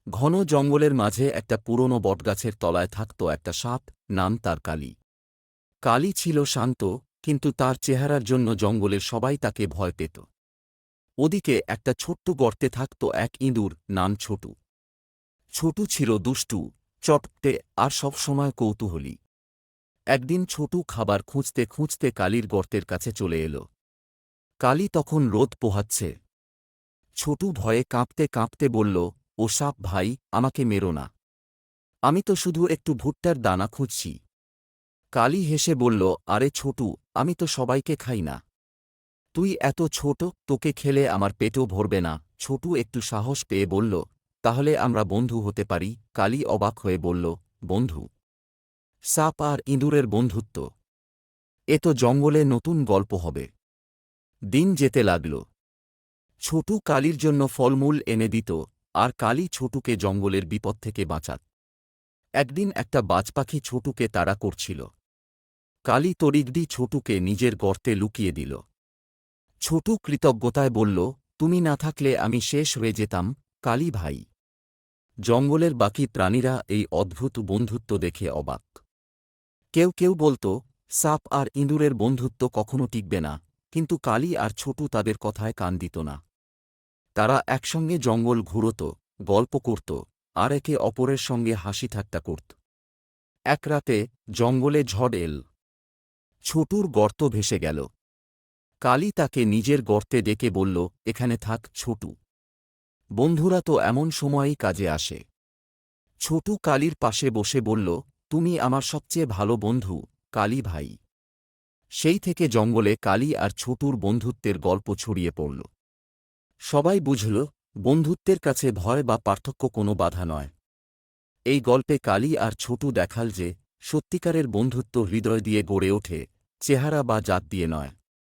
ঘন জঙ্গলের মাঝে একটা পুরনো বটগাছের তলায় থাকত একটা সাপ, নাম তার কালী। কালী ছিল শান্ত, কিন্তু তার চেহারার জন্য জঙ্গলের সবাই তাকে ভয় পেত। ওদিকে একটা ছোট্ট গর্তে থাকত এক ইঁদুর, নাম ছোটু। ছোটু ছিল দুষ্টু, চটপটে আর সবসময় কৌতূহলী। একদিন ছোটু খাবার খুঁজতে খুঁজতে কালীর গর্তের কাছে চলে এল। কালী তখন রোদ পোহাচ্ছে। ছোটু ভয়ে কাঁপতে কাঁপতে বলল, ও সাপ ভাই, আমাকে মেরো না। আমি তো শুধু একটু ভুট্টার দানা খুঁজছি। কালী হেসে বলল, আরে ছোটু, আমি তো সবাইকে খাই না। তুই এত ছোট, তোকে খেলে আমার পেটও ভরবে না। ছোটু একটু সাহস পেয়ে বলল, তাহলে আমরা বন্ধু হতে পারি। কালী অবাক হয়ে বলল, বন্ধু? সাপ আর ইঁদুরের বন্ধুত্ব? এ তো জঙ্গলে নতুন গল্প হবে। দিন যেতে লাগল। ছোটু কালীর জন্য ফলমূল এনে দিত, আর কালী ছোটুকে জঙ্গলের বিপদ থেকে বাঁচাত। একদিন একটা বাজপাখি ছোটুকে তাড়া করছিল। কালী তড়িঘড়ি ছোটুকে নিজের গর্তে লুকিয়ে দিল। ছোটু কৃতজ্ঞতায় বলল, তুমি না থাকলে আমি শেষ হয়ে যেতাম, কালী ভাই। জঙ্গলের বাকি প্রাণীরা এই অদ্ভুত বন্ধুত্ব দেখে অবাক। কেউ কেউ বলত, সাপ আর ইঁদুরের বন্ধুত্ব কখনো টিকবে না, কিন্তু কালী আর ছোটু তাদের কথায় কান দিত না। তারা একসঙ্গে জঙ্গল ঘুরত, গল্প করত, আর একে অপরের সঙ্গে হাসি ঠাট্টা করত। এক রাতে জঙ্গলে ঝড় এল। ছোটুর গর্ত ভেসে গেল। কালী তাকে নিজের গর্তে ডেকে বলল, এখানে থাক ছোটু। বন্ধুরা তো এমন সময়েই কাজে আসে। ছোটু কালীর পাশে বসে বলল, তুমি আমার সবচেয়ে ভালো বন্ধু, কালী ভাই। সেই থেকে জঙ্গলে কালী আর ছোটুর বন্ধুত্বের গল্প ছড়িয়ে পড়ল। সবাই বুঝল, বন্ধুত্বের কাছে ভয় বা পার্থক্য কোনো বাধা নয়। এই গল্পে কালী আর ছোটু দেখাল যে, সত্যিকারের বন্ধুত্ব হৃদয় দিয়ে গড়ে ওঠে, চেহারা বা জাত দিয়ে নয়।